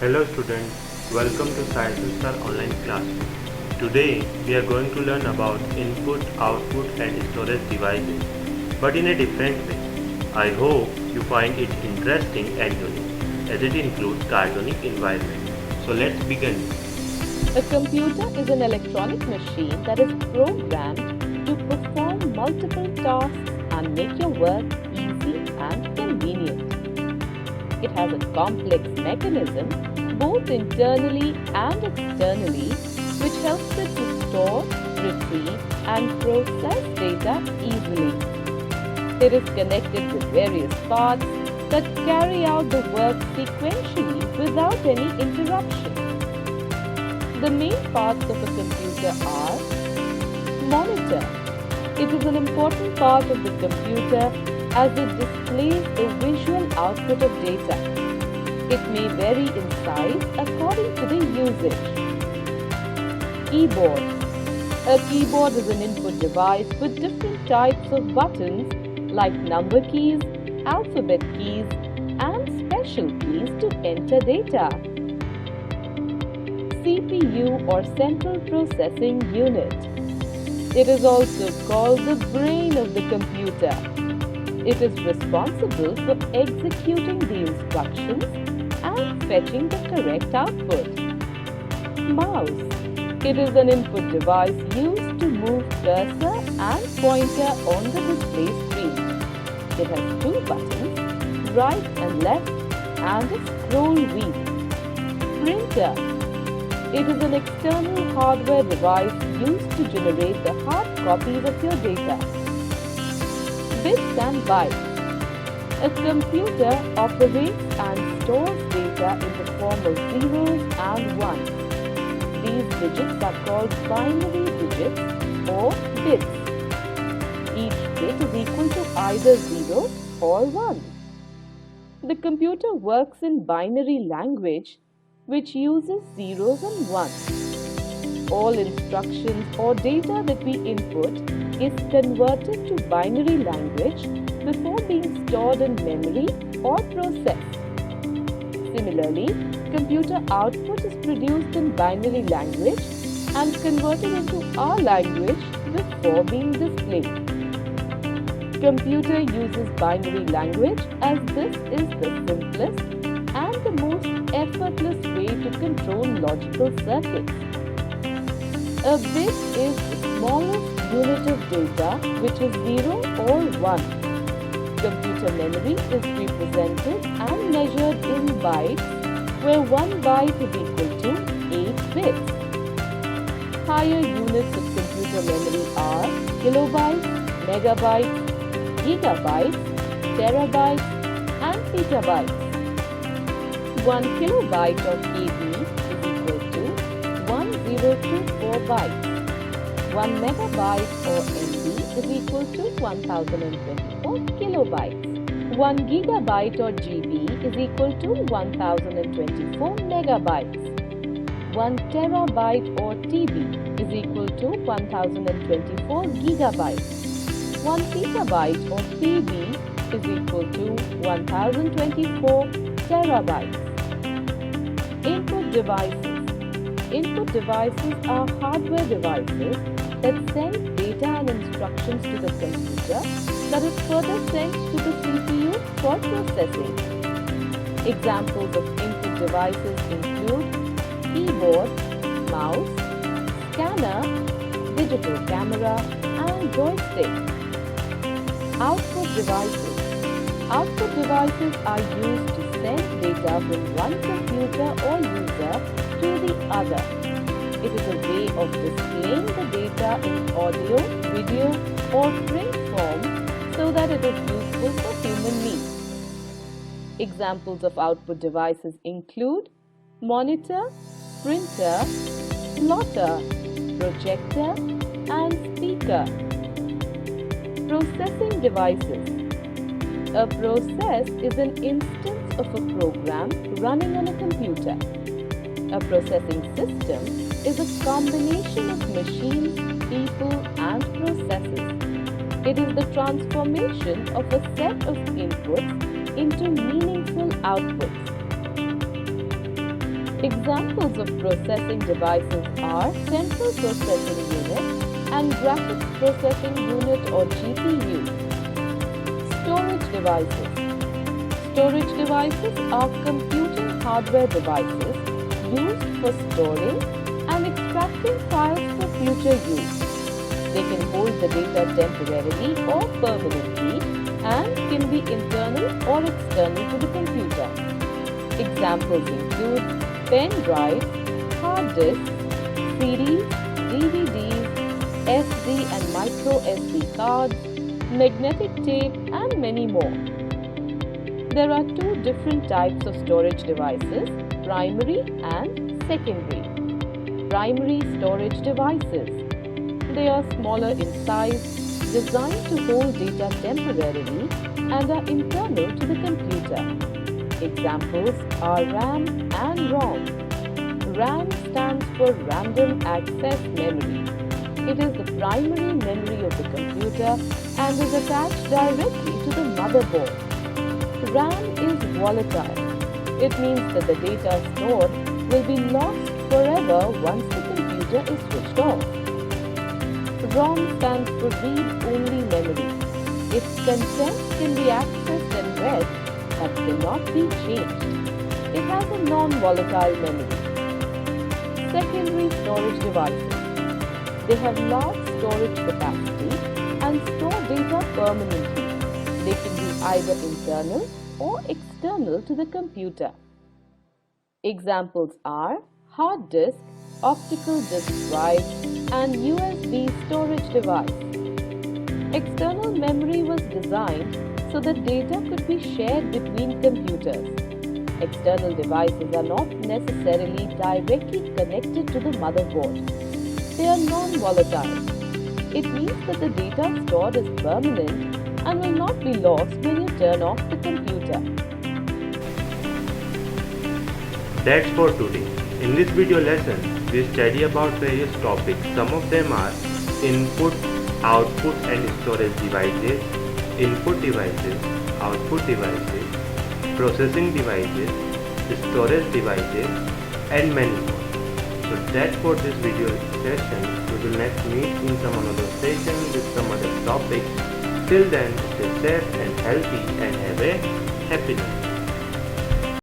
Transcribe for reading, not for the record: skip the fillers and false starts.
Hello students, welcome to Science Star online classroom. Today we are going to learn about input, output and storage devices, but in a different way. I hope you find it interesting and unique as it includes cardonic environment. So let's begin. A computer is an electronic machine that is programmed to perform multiple tasks and make your work easy and convenient. It has a complex mechanism both internally and externally which helps it to store, retrieve and process data easily. It is connected with various parts that carry out the work sequentially without any interruption. The main parts of a computer are monitor. It is an important part of the computer as it displays a visual output of data. It may vary in size according to the usage. Keyboard. A keyboard is an input device with different types of buttons like number keys, alphabet keys, and special keys to enter data. CPU or Central Processing Unit. It is also called the brain of the computer. It is responsible for executing the instructions and fetching the correct output. Mouse. It is an input device used to move cursor and pointer on the display screen. It has two buttons, right and left, and a scroll wheel. Printer. It is an external hardware device used to generate the hard copies of your data. Bits and bytes. A computer operates and stores data in the form of zeros and ones. These digits are called binary digits or bits. Each bit is equal to either 0 or 1. The computer works in binary language which uses zeros and ones. All instructions or data that we input is converted to binary language before being stored in memory or processed. Similarly, computer output is produced in binary language and converted into our language before being displayed. Computer uses binary language as this is the simplest and the most effortless way to control logical circuits. A bit is the smallest unit of data which is 0 or 1. Computer memory is represented and measured in bytes where 1 byte is equal to 8 bits. Higher units of computer memory are kilobytes, megabytes, gigabytes, terabytes and petabytes. 1 kilobyte or KB is equal to 1024 bytes. 1 megabyte or MB is equal to 1024 kilobytes. 1 gigabyte or GB is equal to 1024 megabytes. 1 terabyte or TB is equal to 1024 gigabytes. 1 petabyte or PB is equal to 1024 terabytes. Input devices. Input devices are hardware devices that send data and instructions to the computer that is further sent to the CPU for processing. Examples of input devices include keyboard, mouse, scanner, digital camera, and joystick. Output devices. Output devices are used to send data from one computer or user to the other. It is a way of displaying the data in audio, video, or print form so that it is useful for human needs. Examples of output devices include monitor, printer, plotter, projector, and speaker. Processing devices. A process is an instance of a program running on a computer. A processing system is a combination of machines, people, and processes. It is the transformation of a set of inputs into meaningful outputs. Examples of processing devices are Central Processing Unit and Graphics Processing Unit or GPU. Storage devices. Storage devices are computing hardware devices used for storing and extracting files for future use. They can hold the data temporarily or permanently and can be internal or external to the computer. Examples include pen drives, hard disks, CDs, DVDs, SD and micro SD cards, magnetic tape, and many more. There are two different types of storage devices, primary and secondary. Primary storage devices. They are smaller in size, designed to hold data temporarily, and are internal to the computer. Examples are RAM and ROM. RAM stands for Random Access Memory. It is the primary memory of the computer and is attached directly to the motherboard. RAM is volatile. It means that the data stored will be lost forever once the computer is switched off. ROM stands for read-only memory. Its content can be accessed and read but cannot be changed. It has a non-volatile memory. Secondary storage devices. They have large storage capacity and store data permanently. They can be either internal or external to the computer. Examples are hard disk, optical disk drive, and USB storage device. External memory was designed so that data could be shared between computers. External devices are not necessarily directly connected to the motherboard. They are non-volatile. It means that the data stored is permanent and will not be lost when you turn off the computer. That's for today. In this video lesson, we study about various topics. Some of them are input, output and storage devices, input devices, output devices, processing devices, storage devices, and many more. So that's for this video session. We will next meet in some another session with some other topic. Till then, stay safe and healthy and have a happy life.